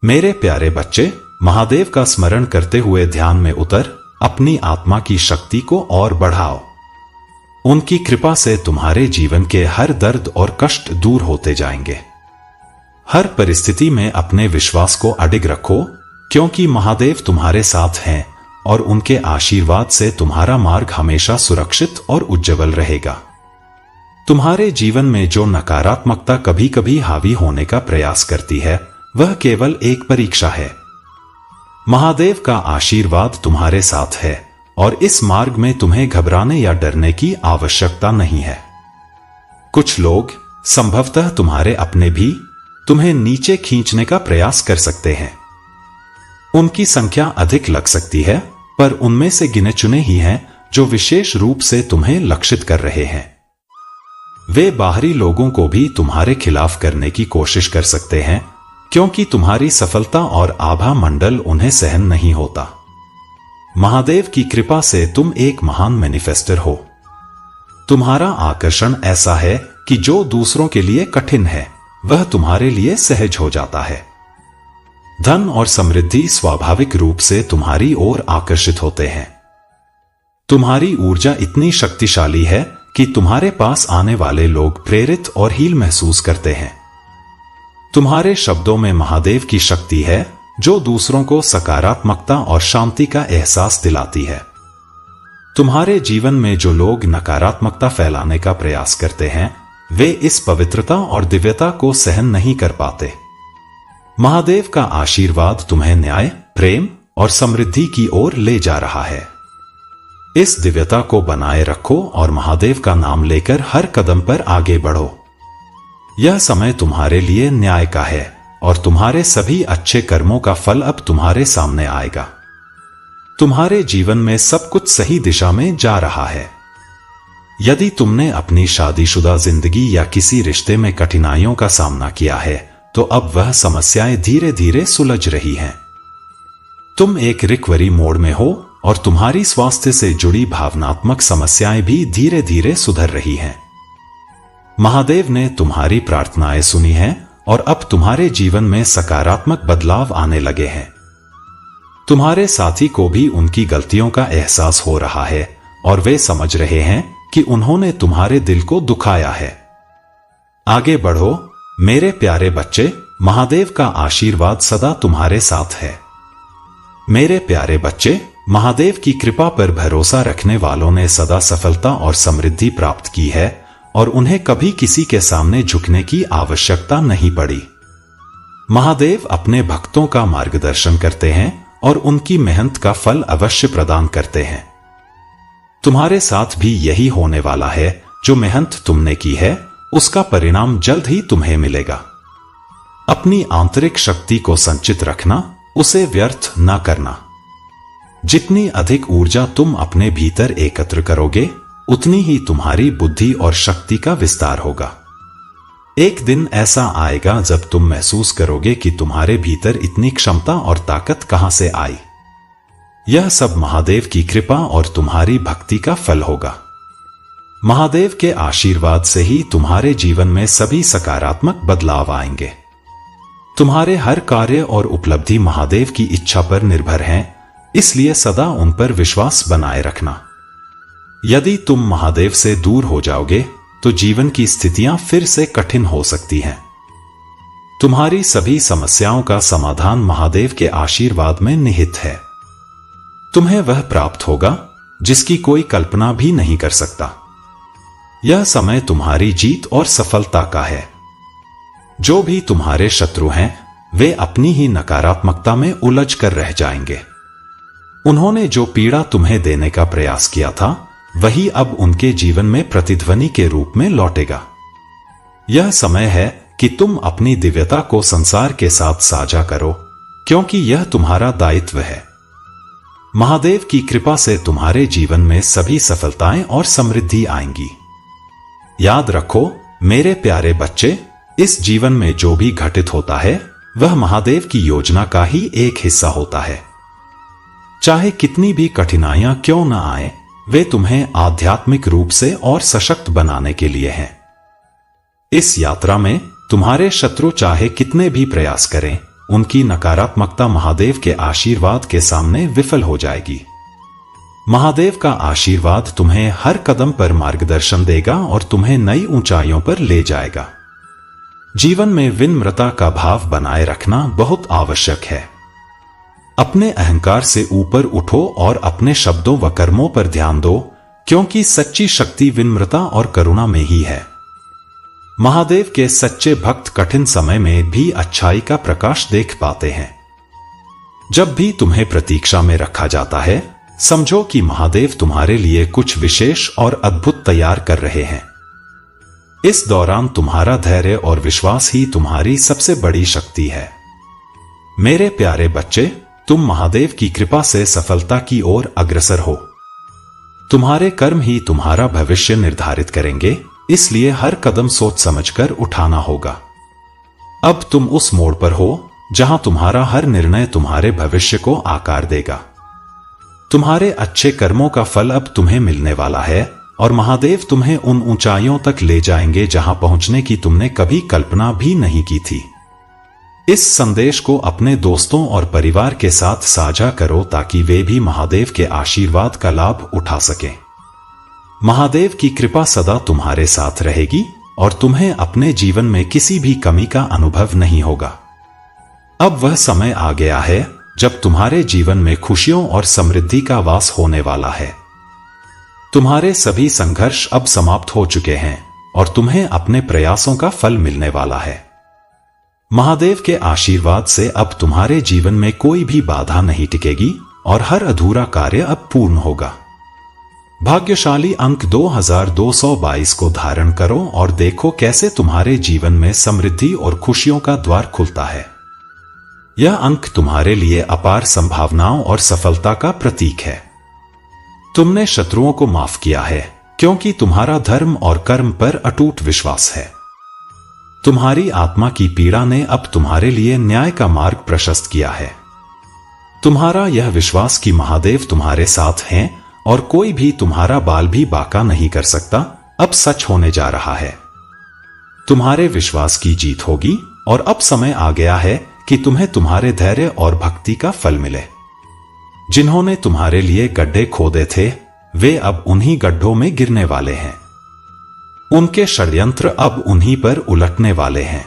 मेरे प्यारे बच्चे, महादेव का स्मरण करते हुए ध्यान में उतर अपनी आत्मा की शक्ति को और बढ़ाओ। उनकी कृपा से तुम्हारे जीवन के हर दर्द और कष्ट दूर होते जाएंगे। हर परिस्थिति में अपने विश्वास को अडिग रखो, क्योंकि महादेव तुम्हारे साथ हैं और उनके आशीर्वाद से तुम्हारा मार्ग हमेशा सुरक्षित और उज्जवल रहेगा। तुम्हारे जीवन में जो नकारात्मकता कभी कभी हावी होने का प्रयास करती है, वह केवल एक परीक्षा है। महादेव का आशीर्वाद तुम्हारे साथ है और इस मार्ग में तुम्हें घबराने या डरने की आवश्यकता नहीं है। कुछ लोग, संभवतः तुम्हारे अपने भी, तुम्हें नीचे खींचने का प्रयास कर सकते हैं। उनकी संख्या अधिक लग सकती है, पर उनमें से गिने चुने ही हैं जो विशेष रूप से तुम्हें लक्षित कर रहे हैं। वे बाहरी लोगों को भी तुम्हारे खिलाफ करने की कोशिश कर सकते हैं, क्योंकि तुम्हारी सफलता और आभा मंडल उन्हें सहन नहीं होता। महादेव की कृपा से तुम एक महान मैनिफेस्टर हो। तुम्हारा आकर्षण ऐसा है कि जो दूसरों के लिए कठिन है, वह तुम्हारे लिए सहज हो जाता है। धन और समृद्धि स्वाभाविक रूप से तुम्हारी ओर आकर्षित होते हैं। तुम्हारी ऊर्जा इतनी शक्तिशाली है कि तुम्हारे पास आने वाले लोग प्रेरित और हील महसूस करते हैं। तुम्हारे शब्दों में महादेव की शक्ति है, जो दूसरों को सकारात्मकता और शांति का एहसास दिलाती है। तुम्हारे जीवन में जो लोग नकारात्मकता फैलाने का प्रयास करते हैं, वे इस पवित्रता और दिव्यता को सहन नहीं कर पाते। महादेव का आशीर्वाद तुम्हें न्याय, प्रेम और समृद्धि की ओर ले जा रहा है। इस दिव्यता को बनाए रखो और महादेव का नाम लेकर हर कदम पर आगे बढ़ो। यह समय तुम्हारे लिए न्याय का है और तुम्हारे सभी अच्छे कर्मों का फल अब तुम्हारे सामने आएगा। तुम्हारे जीवन में सब कुछ सही दिशा में जा रहा है। यदि तुमने अपनी शादीशुदा जिंदगी या किसी रिश्ते में कठिनाइयों का सामना किया है, तो अब वह समस्याएं धीरे धीरे सुलझ रही हैं। तुम एक रिकवरी मोड में हो और तुम्हारी स्वास्थ्य से जुड़ी भावनात्मक समस्याएं भी धीरे धीरे सुधर रही हैं। महादेव ने तुम्हारी प्रार्थनाएं सुनी हैं और अब तुम्हारे जीवन में सकारात्मक बदलाव आने लगे हैं। तुम्हारे साथी को भी उनकी गलतियों का एहसास हो रहा है और वे समझ रहे हैं कि उन्होंने तुम्हारे दिल को दुखाया है। आगे बढ़ो मेरे प्यारे बच्चे, महादेव का आशीर्वाद सदा तुम्हारे साथ है। मेरे प्यारे बच्चे, महादेव की कृपा पर भरोसा रखने वालों ने सदा सफलता और समृद्धि प्राप्त की है और उन्हें कभी किसी के सामने झुकने की आवश्यकता नहीं पड़ी। महादेव अपने भक्तों का मार्गदर्शन करते हैं और उनकी मेहनत का फल अवश्य प्रदान करते हैं। तुम्हारे साथ भी यही होने वाला है। जो मेहनत तुमने की है, उसका परिणाम जल्द ही तुम्हें मिलेगा। अपनी आंतरिक शक्ति को संचित रखना, उसे व्यर्थ न करना। जितनी अधिक ऊर्जा तुम अपने भीतर एकत्र करोगे, उतनी ही तुम्हारी बुद्धि और शक्ति का विस्तार होगा। एक दिन ऐसा आएगा जब तुम महसूस करोगे कि तुम्हारे भीतर इतनी क्षमता और ताकत कहां से आई। यह सब महादेव की कृपा और तुम्हारी भक्ति का फल होगा। महादेव के आशीर्वाद से ही तुम्हारे जीवन में सभी सकारात्मक बदलाव आएंगे। तुम्हारे हर कार्य और उपलब्धि महादेव की इच्छा पर निर्भर हैं, इसलिए सदा उन पर विश्वास बनाए रखना। यदि तुम महादेव से दूर हो जाओगे, तो जीवन की स्थितियां फिर से कठिन हो सकती हैं। तुम्हारी सभी समस्याओं का समाधान महादेव के आशीर्वाद में निहित है। तुम्हें वह प्राप्त होगा जिसकी कोई कल्पना भी नहीं कर सकता। यह समय तुम्हारी जीत और सफलता का है। जो भी तुम्हारे शत्रु हैं, वे अपनी ही नकारात्मकता में उलझ कर रह जाएंगे। उन्होंने जो पीड़ा तुम्हें देने का प्रयास किया था, वही अब उनके जीवन में प्रतिध्वनि के रूप में लौटेगा। यह समय है कि तुम अपनी दिव्यता को संसार के साथ साझा करो, क्योंकि यह तुम्हारा दायित्व है। महादेव की कृपा से तुम्हारे जीवन में सभी सफलताएं और समृद्धि आएंगी। याद रखो मेरे प्यारे बच्चे, इस जीवन में जो भी घटित होता है, वह महादेव की योजना का ही एक हिस्सा होता है। चाहे कितनी भी कठिनाइयां क्यों न आए, वे तुम्हें आध्यात्मिक रूप से और सशक्त बनाने के लिए हैं। इस यात्रा में तुम्हारे शत्रु चाहे कितने भी प्रयास करें, उनकी नकारात्मकता महादेव के आशीर्वाद के सामने विफल हो जाएगी। महादेव का आशीर्वाद तुम्हें हर कदम पर मार्गदर्शन देगा और तुम्हें नई ऊंचाइयों पर ले जाएगा। जीवन में विनम्रता का भाव बनाए रखना बहुत आवश्यक है। अपने अहंकार से ऊपर उठो और अपने शब्दों व कर्मों पर ध्यान दो, क्योंकि सच्ची शक्ति विनम्रता और करुणा में ही है। महादेव के सच्चे भक्त कठिन समय में भी अच्छाई का प्रकाश देख पाते हैं। जब भी तुम्हें प्रतीक्षा में रखा जाता है, समझो कि महादेव तुम्हारे लिए कुछ विशेष और अद्भुत तैयार कर रहे हैं। इस दौरान तुम्हारा धैर्य और विश्वास ही तुम्हारी सबसे बड़ी शक्ति है। मेरे प्यारे बच्चे, तुम महादेव की कृपा से सफलता की ओर अग्रसर हो। तुम्हारे कर्म ही तुम्हारा भविष्य निर्धारित करेंगे, इसलिए हर कदम सोच समझकर उठाना होगा। अब तुम उस मोड़ पर हो जहां तुम्हारा हर निर्णय तुम्हारे भविष्य को आकार देगा। तुम्हारे अच्छे कर्मों का फल अब तुम्हें मिलने वाला है और महादेव तुम्हें उन ऊंचाइयों तक ले जाएंगे जहां पहुंचने की तुमने कभी कल्पना भी नहीं की थी। इस संदेश को अपने दोस्तों और परिवार के साथ साझा करो ताकि वे भी महादेव के आशीर्वाद का लाभ उठा सकें। महादेव की कृपा सदा तुम्हारे साथ रहेगी और तुम्हें अपने जीवन में किसी भी कमी का अनुभव नहीं होगा। अब वह समय आ गया है जब तुम्हारे जीवन में खुशियों और समृद्धि का वास होने वाला है। तुम्हारे सभी संघर्ष अब समाप्त हो चुके हैं और तुम्हें अपने प्रयासों का फल मिलने वाला है। महादेव के आशीर्वाद से अब तुम्हारे जीवन में कोई भी बाधा नहीं टिकेगी और हर अधूरा कार्य अब पूर्ण होगा। भाग्यशाली अंक 2222 को धारण करो और देखो कैसे तुम्हारे जीवन में समृद्धि और खुशियों का द्वार खुलता है। यह अंक तुम्हारे लिए अपार संभावनाओं और सफलता का प्रतीक है। तुमने शत्रुओं को माफ किया है क्योंकि तुम्हारा धर्म और कर्म पर अटूट विश्वास है। तुम्हारी आत्मा की पीड़ा ने अब तुम्हारे लिए न्याय का मार्ग प्रशस्त किया है। तुम्हारा यह विश्वास कि महादेव तुम्हारे साथ हैं और कोई भी तुम्हारा बाल भी बांका नहीं कर सकता, अब सच होने जा रहा है। तुम्हारे विश्वास की जीत होगी और अब समय आ गया है कि तुम्हें तुम्हारे धैर्य और भक्ति का फल मिले। जिन्होंने तुम्हारे लिए गड्ढे खोदे थे, वे अब उन्हीं गड्ढों में गिरने वाले हैं। उनके षड्यंत्र अब उन्हीं पर उलटने वाले हैं।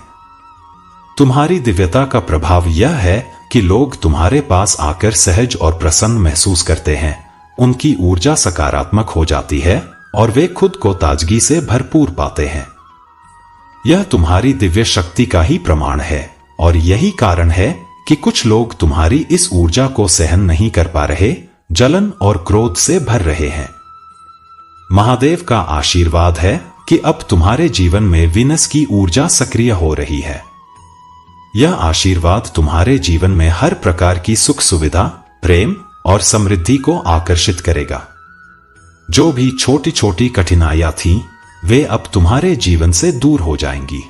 तुम्हारी दिव्यता का प्रभाव यह है कि लोग तुम्हारे पास आकर सहज और प्रसन्न महसूस करते हैं। उनकी ऊर्जा सकारात्मक हो जाती है और वे खुद को ताजगी से भरपूर पाते हैं। यह तुम्हारी दिव्य शक्ति का ही प्रमाण है और यही कारण है कि कुछ लोग तुम्हारी इस ऊर्जा को सहन नहीं कर पा रहे, जलन और क्रोध से भर रहे हैं। महादेव का आशीर्वाद है कि अब तुम्हारे जीवन में विनस की ऊर्जा सक्रिय हो रही है। यह आशीर्वाद तुम्हारे जीवन में हर प्रकार की सुख सुविधा, प्रेम और समृद्धि को आकर्षित करेगा। जो भी छोटी छोटी कठिनाइयां थीं, वे अब तुम्हारे जीवन से दूर हो जाएंगी।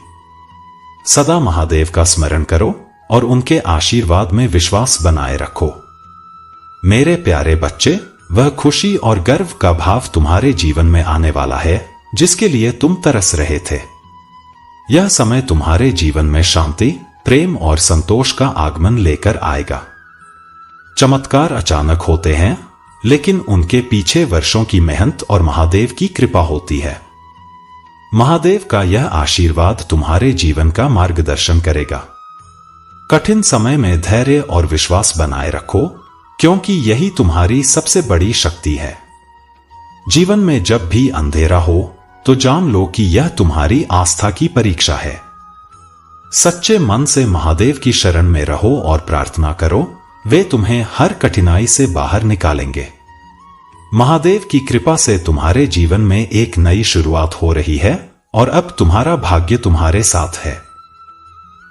सदा महादेव का स्मरण करो और उनके आशीर्वाद में विश्वास बनाए रखो। मेरे प्यारे बच्चे, वह खुशी और गर्व का भाव तुम्हारे जीवन में आने वाला है जिसके लिए तुम तरस रहे थे। यह समय तुम्हारे जीवन में शांति, प्रेम और संतोष का आगमन लेकर आएगा। चमत्कार अचानक होते हैं, लेकिन उनके पीछे वर्षों की मेहनत और महादेव की कृपा होती है। महादेव का यह आशीर्वाद तुम्हारे जीवन का मार्गदर्शन करेगा। कठिन समय में धैर्य और विश्वास बनाए रखो, क्योंकि यही तुम्हारी सबसे बड़ी शक्ति है। जीवन में जब भी अंधेरा हो तो जान लो कि यह तुम्हारी आस्था की परीक्षा है। सच्चे मन से महादेव की शरण में रहो और प्रार्थना करो, वे तुम्हें हर कठिनाई से बाहर निकालेंगे। महादेव की कृपा से तुम्हारे जीवन में एक नई शुरुआत हो रही है और अब तुम्हारा भाग्य तुम्हारे साथ है।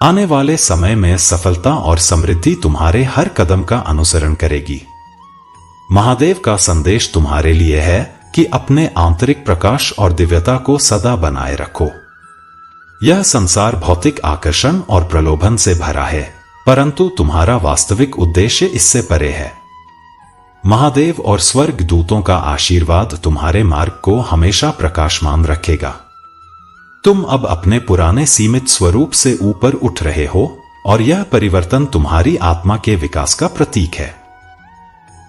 आने वाले समय में सफलता और समृद्धि तुम्हारे हर कदम का अनुसरण करेगी। महादेव का संदेश तुम्हारे लिए है कि अपने आंतरिक प्रकाश और दिव्यता को सदा बनाए रखो। यह संसार भौतिक आकर्षण और प्रलोभन से भरा है, परंतु तुम्हारा वास्तविक उद्देश्य इससे परे है। महादेव और स्वर्ग दूतों का आशीर्वाद तुम्हारे मार्ग को हमेशा प्रकाशमान रखेगा। तुम अब अपने पुराने सीमित स्वरूप से ऊपर उठ रहे हो और यह परिवर्तन तुम्हारी आत्मा के विकास का प्रतीक है।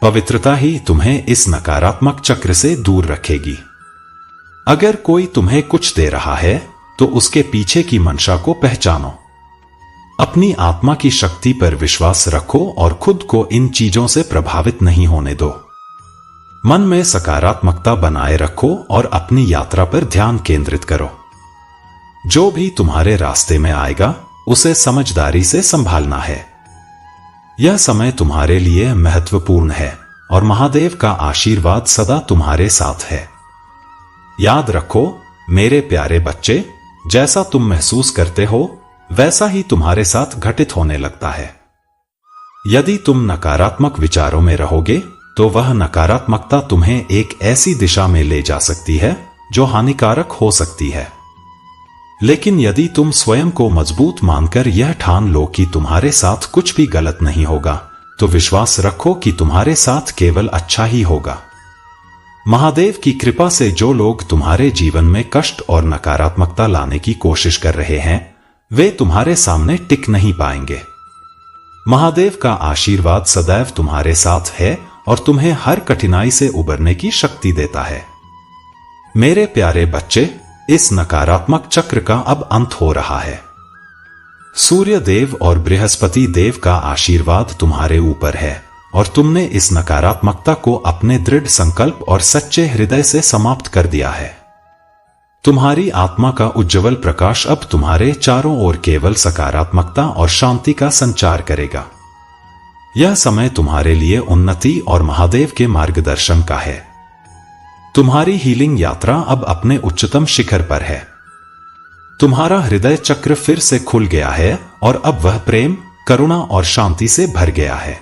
पवित्रता ही तुम्हें इस नकारात्मक चक्र से दूर रखेगी। अगर कोई तुम्हें कुछ दे रहा है तो उसके पीछे की मंशा को पहचानो। अपनी आत्मा की शक्ति पर विश्वास रखो और खुद को इन चीजों से प्रभावित नहीं होने दो। मन में सकारात्मकता बनाए रखो और अपनी यात्रा पर ध्यान केंद्रित करो। जो भी तुम्हारे रास्ते में आएगा उसे समझदारी से संभालना है। यह समय तुम्हारे लिए महत्वपूर्ण है और महादेव का आशीर्वाद सदा तुम्हारे साथ है। याद रखो मेरे प्यारे बच्चे, जैसा तुम महसूस करते हो वैसा ही तुम्हारे साथ घटित होने लगता है। यदि तुम नकारात्मक विचारों में रहोगे तो वह नकारात्मकता तुम्हें एक ऐसी दिशा में ले जा सकती है जो हानिकारक हो सकती है। लेकिन यदि तुम स्वयं को मजबूत मानकर यह ठान लो कि तुम्हारे साथ कुछ भी गलत नहीं होगा, तो विश्वास रखो कि तुम्हारे साथ केवल अच्छा ही होगा। महादेव की कृपा से जो लोग तुम्हारे जीवन में कष्ट और नकारात्मकता लाने की कोशिश कर रहे हैं, वे तुम्हारे सामने टिक नहीं पाएंगे। महादेव का आशीर्वाद सदैव तुम्हारे साथ है और तुम्हें हर कठिनाई से उबरने की शक्ति देता है। मेरे प्यारे बच्चे, इस नकारात्मक चक्र का अब अंत हो रहा है। सूर्य देव और बृहस्पति देव का आशीर्वाद तुम्हारे ऊपर है और तुमने इस नकारात्मकता को अपने दृढ़ संकल्प और सच्चे हृदय से समाप्त कर दिया है। तुम्हारी आत्मा का उज्ज्वल प्रकाश अब तुम्हारे चारों ओर केवल सकारात्मकता और शांति का संचार करेगा। यह समय तुम्हारे लिए उन्नति और महादेव के मार्गदर्शन का है। तुम्हारी हीलिंग यात्रा अब अपने उच्चतम शिखर पर है। तुम्हारा हृदय चक्र फिर से खुल गया है और अब वह प्रेम, करुणा और शांति से भर गया है।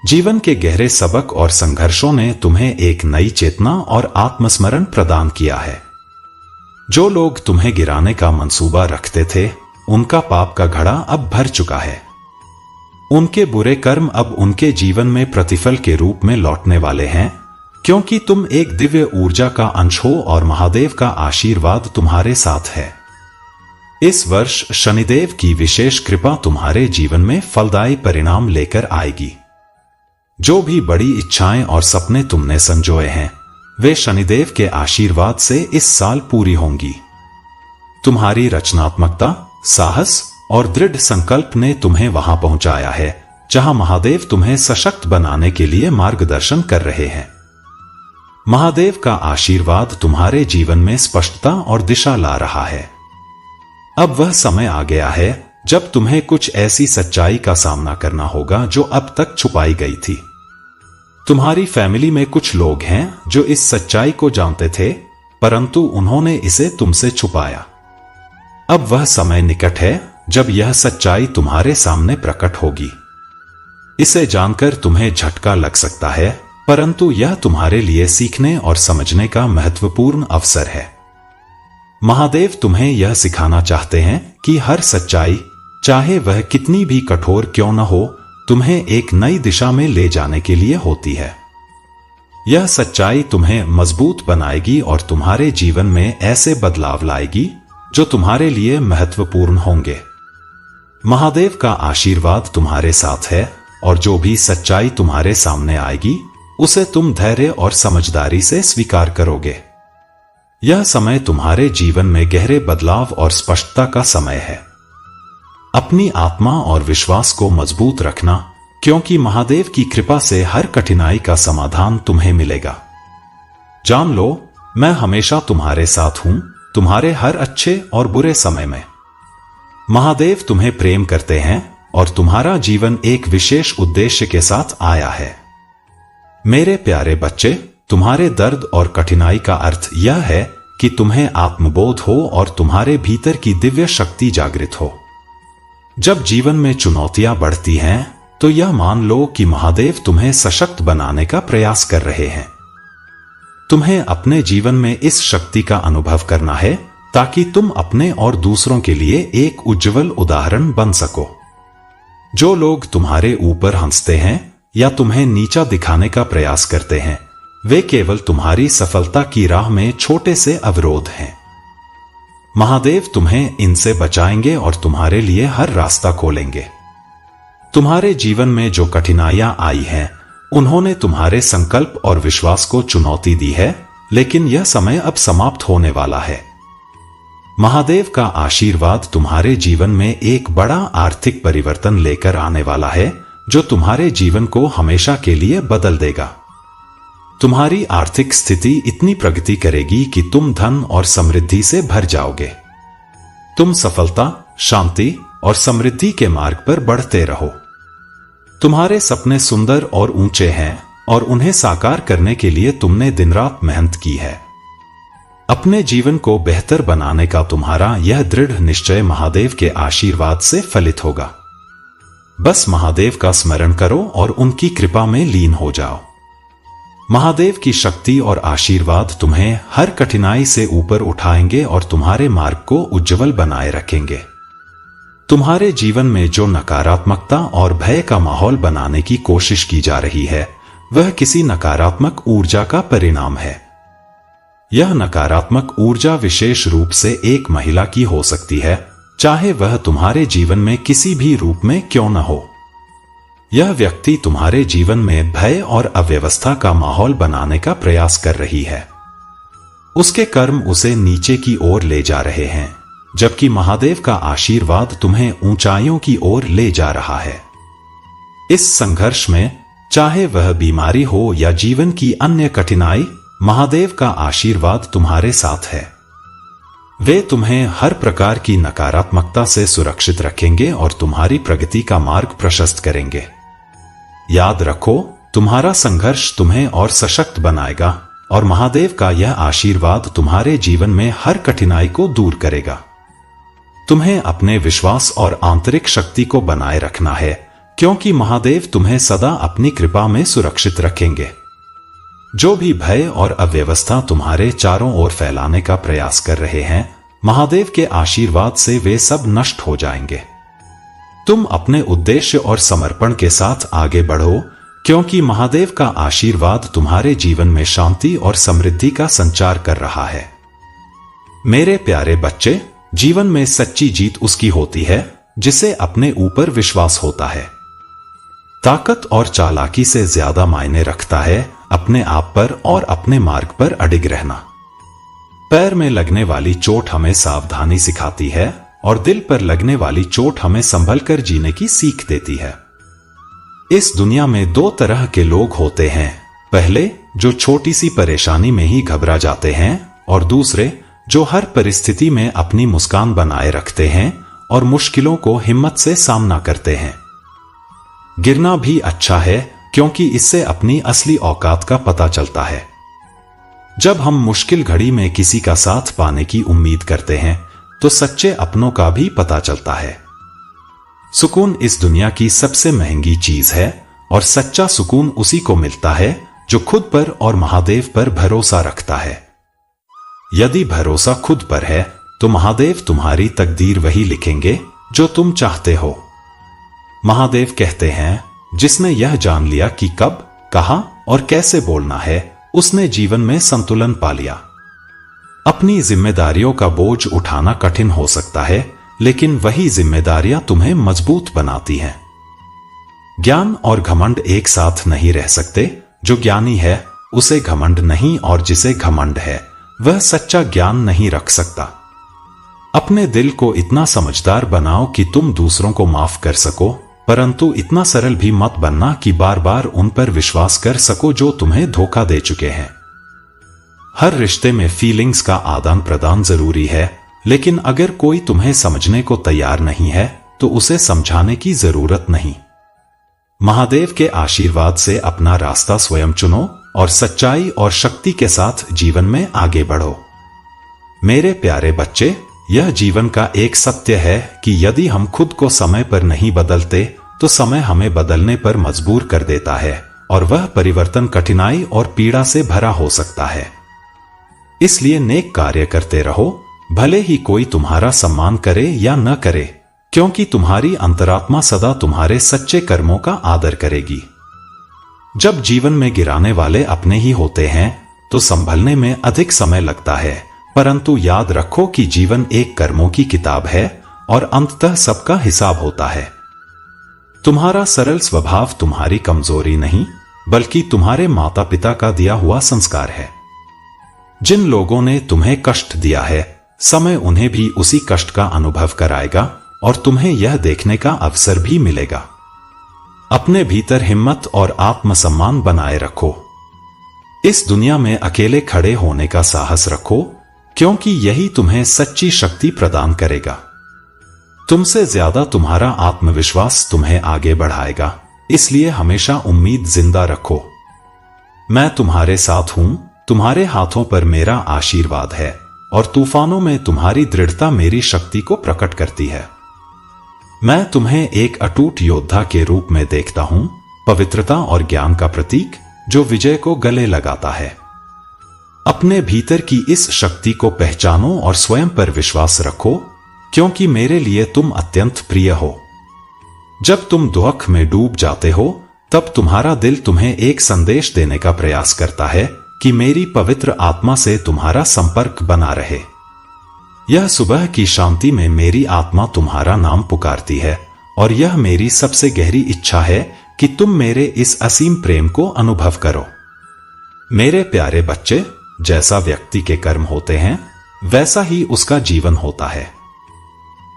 जीवन के गहरे सबक और संघर्षों ने तुम्हें एक नई चेतना और आत्मस्मरण प्रदान किया है। जो लोग तुम्हें गिराने का मंसूबा रखते थे, उनका पाप का घड़ा अब भर चुका है। उनके बुरे कर्म अब उनके जीवन में प्रतिफल के रूप में लौटने वाले हैं, क्योंकि तुम एक दिव्य ऊर्जा का अंश हो और महादेव का आशीर्वाद तुम्हारे साथ है। इस वर्ष शनिदेव की विशेष कृपा तुम्हारे जीवन में फलदायी परिणाम लेकर आएगी। जो भी बड़ी इच्छाएं और सपने तुमने संजोए हैं, वे शनिदेव के आशीर्वाद से इस साल पूरी होंगी। तुम्हारी रचनात्मकता, साहस और दृढ़ संकल्प ने तुम्हें वहां पहुंचाया है जहां महादेव तुम्हें सशक्त बनाने के लिए मार्गदर्शन कर रहे हैं। महादेव का आशीर्वाद तुम्हारे जीवन में स्पष्टता और दिशा ला रहा है। अब वह समय आ गया है जब तुम्हें कुछ ऐसी सच्चाई का सामना करना होगा जो अब तक छुपाई गई थी। तुम्हारी फैमिली में कुछ लोग हैं जो इस सच्चाई को जानते थे, परंतु उन्होंने इसे तुमसे छुपाया। अब वह समय निकट है जब यह सच्चाई तुम्हारे सामने प्रकट होगी। इसे जानकर तुम्हें झटका लग सकता है, परंतु यह तुम्हारे लिए सीखने और समझने का महत्वपूर्ण अवसर है। महादेव तुम्हें यह सिखाना चाहते हैं कि हर सच्चाई, चाहे वह कितनी भी कठोर क्यों न हो, तुम्हें एक नई दिशा में ले जाने के लिए होती है। यह सच्चाई तुम्हें मजबूत बनाएगी और तुम्हारे जीवन में ऐसे बदलाव लाएगी जो तुम्हारे लिए महत्वपूर्ण होंगे। महादेव का आशीर्वाद तुम्हारे साथ है और जो भी सच्चाई तुम्हारे सामने आएगी उसे तुम धैर्य और समझदारी से स्वीकार करोगे। यह समय तुम्हारे जीवन में गहरे बदलाव और स्पष्टता का समय है। अपनी आत्मा और विश्वास को मजबूत रखना, क्योंकि महादेव की कृपा से हर कठिनाई का समाधान तुम्हें मिलेगा। जान लो, मैं हमेशा तुम्हारे साथ हूं, तुम्हारे हर अच्छे और बुरे समय में। महादेव तुम्हें प्रेम करते हैं और तुम्हारा जीवन एक विशेष उद्देश्य के साथ आया है। मेरे प्यारे बच्चे, तुम्हारे दर्द और कठिनाई का अर्थ यह है कि तुम्हें आत्मबोध हो और तुम्हारे भीतर की दिव्य शक्ति जागृत हो। जब जीवन में चुनौतियां बढ़ती हैं, तो यह मान लो कि महादेव तुम्हें सशक्त बनाने का प्रयास कर रहे हैं। तुम्हें अपने जीवन में इस शक्ति का अनुभव करना है ताकि तुम अपने और दूसरों के लिए एक उज्जवल उदाहरण बन सको। जो लोग तुम्हारे ऊपर हंसते हैं या तुम्हें नीचा दिखाने का प्रयास करते हैं, वे केवल तुम्हारी सफलता की राह में छोटे से अवरोध हैं। महादेव तुम्हें इनसे बचाएंगे और तुम्हारे लिए हर रास्ता खोलेंगे। तुम्हारे जीवन में जो कठिनाइयां आई हैं, उन्होंने तुम्हारे संकल्प और विश्वास को चुनौती दी है, लेकिन यह समय अब समाप्त होने वाला है। महादेव का आशीर्वाद तुम्हारे जीवन में एक बड़ा आर्थिक परिवर्तन लेकर आने वाला है, जो तुम्हारे जीवन को हमेशा के लिए बदल देगा। तुम्हारी आर्थिक स्थिति इतनी प्रगति करेगी कि तुम धन और समृद्धि से भर जाओगे। तुम सफलता, शांति और समृद्धि के मार्ग पर बढ़ते रहो। तुम्हारे सपने सुंदर और ऊंचे हैं और उन्हें साकार करने के लिए तुमने दिन रात मेहनत की है। अपने जीवन को बेहतर बनाने का तुम्हारा यह दृढ़ निश्चय महादेव के आशीर्वाद से फलित होगा। बस महादेव का स्मरण करो और उनकी कृपा में लीन हो जाओ। महादेव की शक्ति और आशीर्वाद तुम्हें हर कठिनाई से ऊपर उठाएंगे और तुम्हारे मार्ग को उज्जवल बनाए रखेंगे। तुम्हारे जीवन में जो नकारात्मकता और भय का माहौल बनाने की कोशिश की जा रही है, वह किसी नकारात्मक ऊर्जा का परिणाम है। यह नकारात्मक ऊर्जा विशेष रूप से एक महिला की हो सकती है, चाहे वह तुम्हारे जीवन में किसी भी रूप में क्यों न हो। यह व्यक्ति तुम्हारे जीवन में भय और अव्यवस्था का माहौल बनाने का प्रयास कर रही है। उसके कर्म उसे नीचे की ओर ले जा रहे हैं, जबकि महादेव का आशीर्वाद तुम्हें ऊंचाइयों की ओर ले जा रहा है। इस संघर्ष में, चाहे वह बीमारी हो या जीवन की अन्य कठिनाई, महादेव का आशीर्वाद तुम्हारे साथ है। वे तुम्हें हर प्रकार की नकारात्मकता से सुरक्षित रखेंगे और तुम्हारी प्रगति का मार्ग प्रशस्त करेंगे। याद रखो, तुम्हारा संघर्ष तुम्हें और सशक्त बनाएगा और महादेव का यह आशीर्वाद तुम्हारे जीवन में हर कठिनाई को दूर करेगा। तुम्हें अपने विश्वास और आंतरिक शक्ति को बनाए रखना है, क्योंकि महादेव तुम्हें सदा अपनी कृपा में सुरक्षित रखेंगे। जो भी भय और अव्यवस्था तुम्हारे चारों ओर फैलाने का प्रयास कर रहे हैं, महादेव के आशीर्वाद से वे सब नष्ट हो जाएंगे। तुम अपने उद्देश्य और समर्पण के साथ आगे बढ़ो, क्योंकि महादेव का आशीर्वाद तुम्हारे जीवन में शांति और समृद्धि का संचार कर रहा है। मेरे प्यारे बच्चे, जीवन में सच्ची जीत उसकी होती है जिसे अपने ऊपर विश्वास होता है। ताकत और चालाकी से ज्यादा मायने रखता है अपने आप पर और अपने मार्ग पर अडिग रहना। पैर में लगने वाली चोट हमें सावधानी सिखाती है और दिल पर लगने वाली चोट हमें संभल कर जीने की सीख देती है। इस दुनिया में दो तरह के लोग होते हैं, पहले जो छोटी सी परेशानी में ही घबरा जाते हैं, और दूसरे जो हर परिस्थिति में अपनी मुस्कान बनाए रखते हैं और मुश्किलों को हिम्मत से सामना करते हैं। गिरना भी अच्छा है, क्योंकि इससे अपनी असली औकात का पता चलता है। जब हम मुश्किल घड़ी में किसी का साथ पाने की उम्मीद करते हैं, तो सच्चे अपनों का भी पता चलता है। सुकून इस दुनिया की सबसे महंगी चीज है, और सच्चा सुकून उसी को मिलता है जो खुद पर और महादेव पर भरोसा रखता है। यदि भरोसा खुद पर है, तो महादेव तुम्हारी तकदीर वही लिखेंगे जो तुम चाहते हो। महादेव कहते हैं, जिसने यह जान लिया कि कब, कहां और कैसे बोलना है, उसने जीवन में संतुलन पा लिया। अपनी जिम्मेदारियों का बोझ उठाना कठिन हो सकता है, लेकिन वही जिम्मेदारियां तुम्हें मजबूत बनाती हैं। ज्ञान और घमंड एक साथ नहीं रह सकते। जो ज्ञानी है उसे घमंड नहीं, और जिसे घमंड है वह सच्चा ज्ञान नहीं रख सकता। अपने दिल को इतना समझदार बनाओ कि तुम दूसरों को माफ कर सको, परंतु इतना सरल भी मत बनना कि बार बार उन पर विश्वास कर सको जो तुम्हें धोखा दे चुके हैं। हर रिश्ते में फीलिंग्स का आदान प्रदान जरूरी है, लेकिन अगर कोई तुम्हें समझने को तैयार नहीं है, तो उसे समझाने की जरूरत नहीं। महादेव के आशीर्वाद से अपना रास्ता स्वयं चुनो और सच्चाई और शक्ति के साथ जीवन में आगे बढ़ो। मेरे प्यारे बच्चे, यह जीवन का एक सत्य है कि यदि हम खुद को समय पर नहीं बदलते, तो समय हमें बदलने पर मजबूर कर देता है, और वह परिवर्तन कठिनाई और पीड़ा से भरा हो सकता है। इसलिए नेक कार्य करते रहो, भले ही कोई तुम्हारा सम्मान करे या न करे, क्योंकि तुम्हारी अंतरात्मा सदा तुम्हारे सच्चे कर्मों का आदर करेगी। जब जीवन में गिराने वाले अपने ही होते हैं, तो संभलने में अधिक समय लगता है, परंतु याद रखो कि जीवन एक कर्मों की किताब है और अंततः सबका हिसाब होता है। तुम्हारा सरल स्वभाव तुम्हारी कमजोरी नहीं, बल्कि तुम्हारे माता पिता का दिया हुआ संस्कार है। जिन लोगों ने तुम्हें कष्ट दिया है, समय उन्हें भी उसी कष्ट का अनुभव कराएगा और तुम्हें यह देखने का अवसर भी मिलेगा। अपने भीतर हिम्मत और आत्मसम्मान बनाए रखो। इस दुनिया में अकेले खड़े होने का साहस रखो, क्योंकि यही तुम्हें सच्ची शक्ति प्रदान करेगा। तुमसे ज्यादा तुम्हारा आत्मविश्वास तुम्हें आगे बढ़ाएगा, इसलिए हमेशा उम्मीद जिंदा रखो। मैं तुम्हारे साथ हूं, तुम्हारे हाथों पर मेरा आशीर्वाद है और तूफानों में तुम्हारी दृढ़ता मेरी शक्ति को प्रकट करती है। मैं तुम्हें एक अटूट योद्धा के रूप में देखता हूं, पवित्रता और ज्ञान का प्रतीक जो विजय को गले लगाता है। अपने भीतर की इस शक्ति को पहचानो और स्वयं पर विश्वास रखो, क्योंकि मेरे लिए तुम अत्यंत प्रिय हो। जब तुम दुख में डूब जाते हो, तब तुम्हारा दिल तुम्हें एक संदेश देने का प्रयास करता है कि मेरी पवित्र आत्मा से तुम्हारा संपर्क बना रहे। यह सुबह की शांति में मेरी आत्मा तुम्हारा नाम पुकारती है और यह मेरी सबसे गहरी इच्छा है कि तुम मेरे इस असीम प्रेम को अनुभव करो। मेरे प्यारे बच्चे, जैसा व्यक्ति के कर्म होते हैं, वैसा ही उसका जीवन होता है।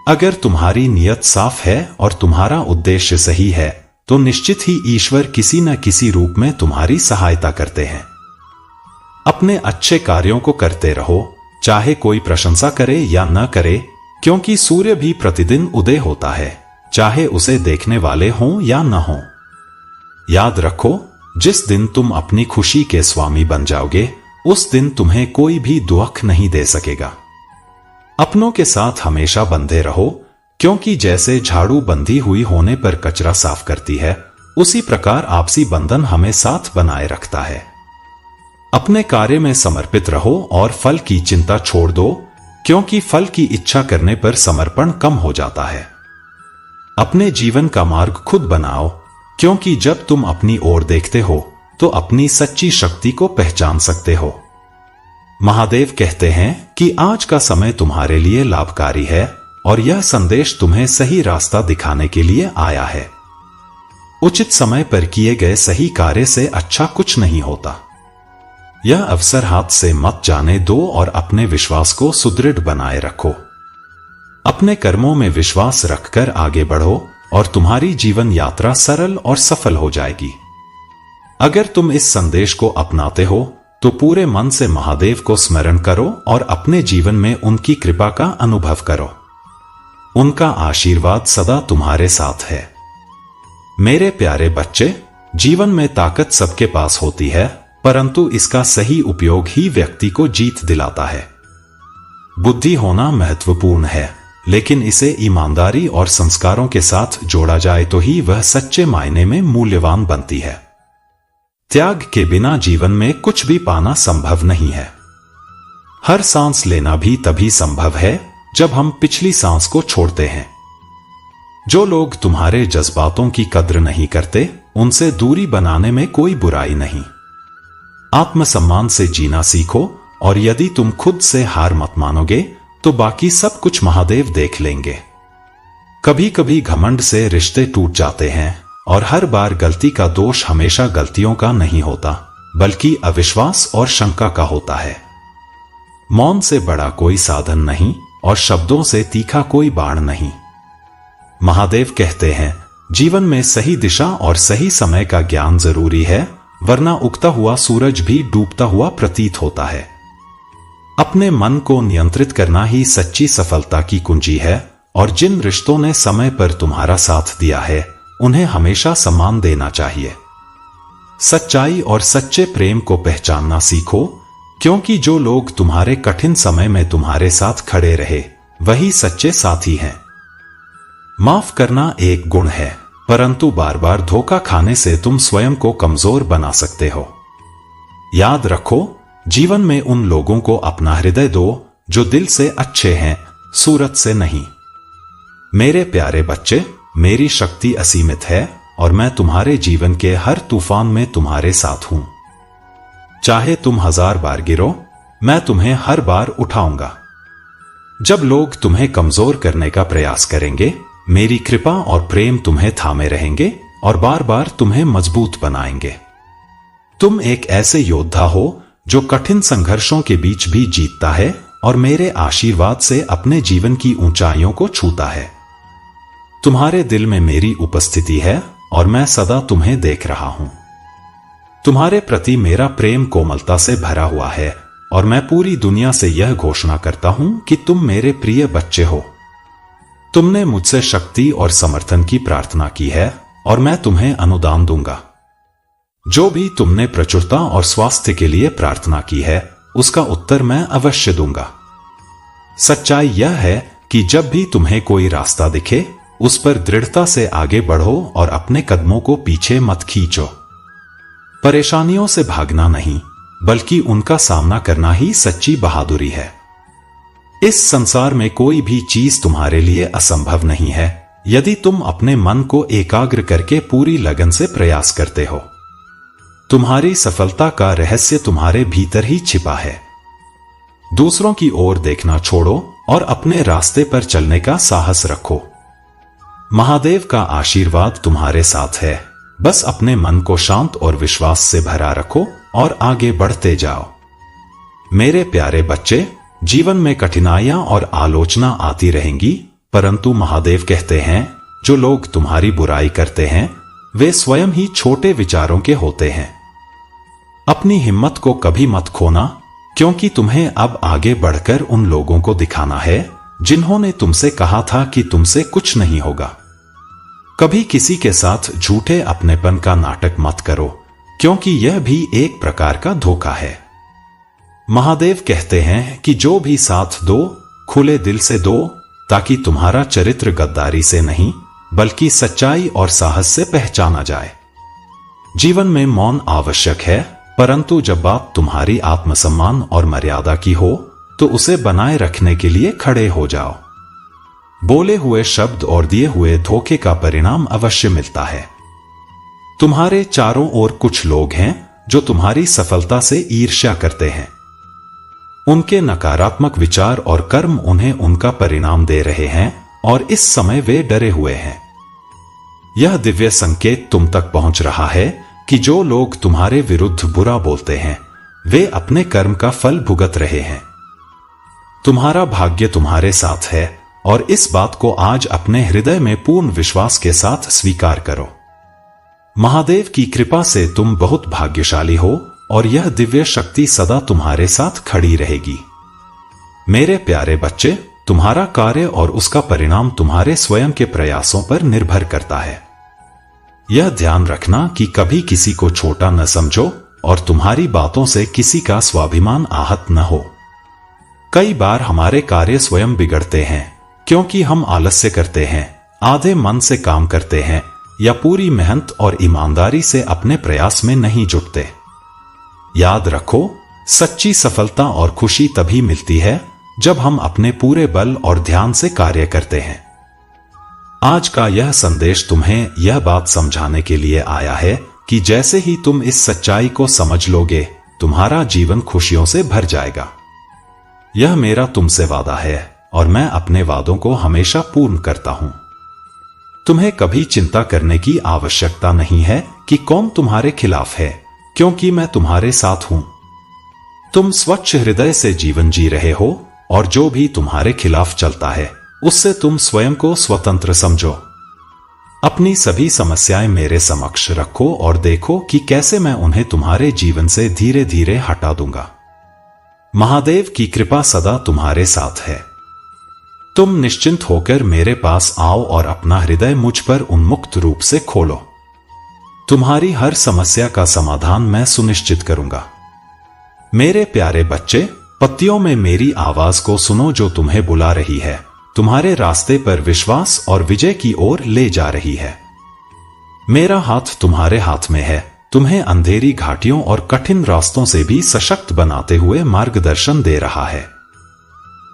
अगर तुम्हारी नीयत साफ है और तुम्हारा उद्देश्य सही है, तो निश्चित ही ईश्वर किसी न किसी रूप में तुम्हारी सहायता करते हैं। अपने अच्छे कार्यों को करते रहो, चाहे कोई प्रशंसा करे या न करे, क्योंकि सूर्य भी प्रतिदिन उदय होता है, चाहे उसे देखने वाले हों या न हों। याद रखो, जिस दिन तुम अपनी खुशी के स्वामी बन जाओगे, उस दिन तुम्हें कोई भी दुख नहीं दे सकेगा। अपनों के साथ हमेशा बंधे रहो, क्योंकि जैसे झाड़ू बंधी हुई होने पर कचरा साफ करती है, उसी प्रकार आपसी बंधन हमें साथ बनाए रखता है। अपने कार्य में समर्पित रहो और फल की चिंता छोड़ दो, क्योंकि फल की इच्छा करने पर समर्पण कम हो जाता है। अपने जीवन का मार्ग खुद बनाओ, क्योंकि जब तुम अपनी ओर देखते हो तो अपनी सच्ची शक्ति को पहचान सकते हो। महादेव कहते हैं कि आज का समय तुम्हारे लिए लाभकारी है और यह संदेश तुम्हें सही रास्ता दिखाने के लिए आया है। उचित समय पर किए गए सही कार्य से अच्छा कुछ नहीं होता। यह अवसर हाथ से मत जाने दो और अपने विश्वास को सुदृढ़ बनाए रखो। अपने कर्मों में विश्वास रखकर आगे बढ़ो और तुम्हारी जीवन यात्रा सरल और सफल हो जाएगी। अगर तुम इस संदेश को अपनाते हो तो पूरे मन से महादेव को स्मरण करो और अपने जीवन में उनकी कृपा का अनुभव करो। उनका आशीर्वाद सदा तुम्हारे साथ है। मेरे प्यारे बच्चे, जीवन में ताकत सबके पास होती है, परंतु इसका सही उपयोग ही व्यक्ति को जीत दिलाता है। बुद्धि होना महत्वपूर्ण है, लेकिन इसे ईमानदारी और संस्कारों के साथ जोड़ा जाए तो ही वह सच्चे मायने में मूल्यवान बनती है। त्याग के बिना जीवन में कुछ भी पाना संभव नहीं है। हर सांस लेना भी तभी संभव है जब हम पिछली सांस को छोड़ते हैं। जो लोग तुम्हारे जज्बातों की कद्र नहीं करते, उनसे दूरी बनाने में कोई बुराई नहीं। आत्मसम्मान से जीना सीखो, और यदि तुम खुद से हार मत मानोगे तो बाकी सब कुछ महादेव देख लेंगे। कभी कभी घमंड से रिश्ते टूट जाते हैं, और हर बार गलती का दोष हमेशा गलतियों का नहीं होता, बल्कि अविश्वास और शंका का होता है। मौन से बड़ा कोई साधन नहीं और शब्दों से तीखा कोई बाण नहीं। महादेव कहते हैं, जीवन में सही दिशा और सही समय का ज्ञान जरूरी है, वरना उगता हुआ सूरज भी डूबता हुआ प्रतीत होता है। अपने मन को नियंत्रित करना ही सच्ची सफलता की कुंजी है, और जिन रिश्तों ने समय पर तुम्हारा साथ दिया है, उन्हें हमेशा सम्मान देना चाहिए। सच्चाई और सच्चे प्रेम को पहचानना सीखो, क्योंकि जो लोग तुम्हारे कठिन समय में तुम्हारे साथ खड़े रहे, वही सच्चे साथी हैं। माफ करना एक गुण है, परंतु बार बार धोखा खाने से तुम स्वयं को कमजोर बना सकते हो। याद रखो, जीवन में उन लोगों को अपना हृदय दो जो दिल से अच्छे हैं, सूरत से नहीं। मेरे प्यारे बच्चे, मेरी शक्ति असीमित है और मैं तुम्हारे जीवन के हर तूफान में तुम्हारे साथ हूं। चाहे तुम 1000 बार गिरो, मैं तुम्हें हर बार उठाऊंगा। जब लोग तुम्हें कमजोर करने का प्रयास करेंगे, मेरी कृपा और प्रेम तुम्हें थामे रहेंगे और बार बार तुम्हें मजबूत बनाएंगे। तुम एक ऐसे योद्धा हो जो कठिन संघर्षों के बीच भी जीतता है और मेरे आशीर्वाद से अपने जीवन की ऊंचाइयों को छूता है। तुम्हारे दिल में मेरी उपस्थिति है और मैं सदा तुम्हें देख रहा हूं। तुम्हारे प्रति मेरा प्रेम कोमलता से भरा हुआ है और मैं पूरी दुनिया से यह घोषणा करता हूं कि तुम मेरे प्रिय बच्चे हो। तुमने मुझसे शक्ति और समर्थन की प्रार्थना की है और मैं तुम्हें अनुदान दूंगा। जो भी तुमने प्रचुरता और स्वास्थ्य के लिए प्रार्थना की है, उसका उत्तर मैं अवश्य दूंगा। सच्चाई यह है कि जब भी तुम्हें कोई रास्ता दिखे, उस पर दृढ़ता से आगे बढ़ो और अपने कदमों को पीछे मत खींचो। परेशानियों से भागना नहीं, बल्कि उनका सामना करना ही सच्ची बहादुरी है। इस संसार में कोई भी चीज तुम्हारे लिए असंभव नहीं है, यदि तुम अपने मन को एकाग्र करके पूरी लगन से प्रयास करते हो। तुम्हारी सफलता का रहस्य तुम्हारे भीतर ही छिपा है। दूसरों की ओर देखना छोड़ो और अपने रास्ते पर चलने का साहस रखो। महादेव का आशीर्वाद तुम्हारे साथ है। बस अपने मन को शांत और विश्वास से भरा रखो और आगे बढ़ते जाओ। मेरे प्यारे बच्चे, जीवन में कठिनाइयां और आलोचना आती रहेंगी, परंतु महादेव कहते हैं, जो लोग तुम्हारी बुराई करते हैं, वे स्वयं ही छोटे विचारों के होते हैं। अपनी हिम्मत को कभी मत खोना, क्योंकि तुम्हें अब आगे बढ़कर उन लोगों को दिखाना है जिन्होंने तुमसे कहा था कि तुमसे कुछ नहीं होगा। कभी किसी के साथ झूठे अपनेपन का नाटक मत करो, क्योंकि यह भी एक प्रकार का धोखा है। महादेव कहते हैं कि जो भी साथ दो, खुले दिल से दो, ताकि तुम्हारा चरित्र गद्दारी से नहीं, बल्कि सच्चाई और साहस से पहचाना जाए। जीवन में मौन आवश्यक है, परंतु जब बात तुम्हारी आत्मसम्मान और मर्यादा की हो, तो उसे बनाए रखने के लिए खड़े हो जाओ। बोले हुए शब्द और दिए हुए धोखे का परिणाम अवश्य मिलता है। तुम्हारे चारों ओर कुछ लोग हैं जो तुम्हारी सफलता से ईर्ष्या करते हैं। उनके नकारात्मक विचार और कर्म उन्हें उनका परिणाम दे रहे हैं और इस समय वे डरे हुए हैं। यह दिव्य संकेत तुम तक पहुंच रहा है कि जो लोग तुम्हारे विरुद्ध बुरा बोलते हैं, वे अपने कर्म का फल भुगत रहे हैं। तुम्हारा भाग्य तुम्हारे साथ है और इस बात को आज अपने हृदय में पूर्ण विश्वास के साथ स्वीकार करो। महादेव की कृपा से तुम बहुत भाग्यशाली हो और यह दिव्य शक्ति सदा तुम्हारे साथ खड़ी रहेगी। मेरे प्यारे बच्चे, तुम्हारा कार्य और उसका परिणाम तुम्हारे स्वयं के प्रयासों पर निर्भर करता है। यह ध्यान रखना कि कभी किसी को छोटा न समझो और तुम्हारी बातों से किसी का स्वाभिमान आहत न हो। कई बार हमारे कार्य स्वयं बिगड़ते हैं, क्योंकि हम आलस्य करते हैं, आधे मन से काम करते हैं या पूरी मेहनत और ईमानदारी से अपने प्रयास में नहीं जुटते। याद रखो, सच्ची सफलता और खुशी तभी मिलती है जब हम अपने पूरे बल और ध्यान से कार्य करते हैं। आज का यह संदेश तुम्हें यह बात समझाने के लिए आया है कि जैसे ही तुम इस सच्चाई को समझ लोगे, तुम्हारा जीवन खुशियों से भर जाएगा। यह मेरा तुमसे वादा है और मैं अपने वादों को हमेशा पूर्ण करता हूं। तुम्हें कभी चिंता करने की आवश्यकता नहीं है कि कौन तुम्हारे खिलाफ है, क्योंकि मैं तुम्हारे साथ हूं। तुम स्वच्छ हृदय से जीवन जी रहे हो और जो भी तुम्हारे खिलाफ चलता है, उससे तुम स्वयं को स्वतंत्र समझो। अपनी सभी समस्याएं मेरे समक्ष रखो और देखो कि कैसे मैं उन्हें तुम्हारे जीवन से धीरे धीरे हटा दूंगा। महादेव की कृपा सदा तुम्हारे साथ है। तुम निश्चिंत होकर मेरे पास आओ और अपना हृदय मुझ पर उन्मुक्त रूप से खोलो। तुम्हारी हर समस्या का समाधान मैं सुनिश्चित करूंगा। मेरे प्यारे बच्चे, पत्तियों में मेरी आवाज को सुनो जो तुम्हें बुला रही है, तुम्हारे रास्ते पर विश्वास और विजय की ओर ले जा रही है। मेरा हाथ तुम्हारे हाथ में है, तुम्हें अंधेरी घाटियों और कठिन रास्तों से भी सशक्त बनाते हुए मार्गदर्शन दे रहा है।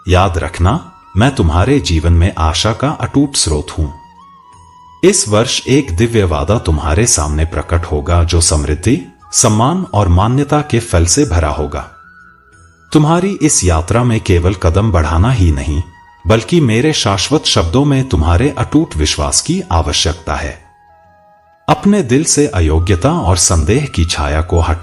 याद रखना, मैं तुम्हारे जीवन में आशा का अटूट स्रोत हूं। इस वर्ष एक दिव्य वादा तुम्हारे सामने प्रकट होगा जो समृद्धि, सम्मान और मान्यता के फल से भरा होगा। तुम्हारी इस यात्रा में केवल कदम बढ़ाना ही नहीं, बल्कि मेरे शाश्वत शब्दों में तुम्हारे अटूट विश्वास की आवश्यकता है। अपने दिल से अयोग्यता और संदेह की छाया को हटा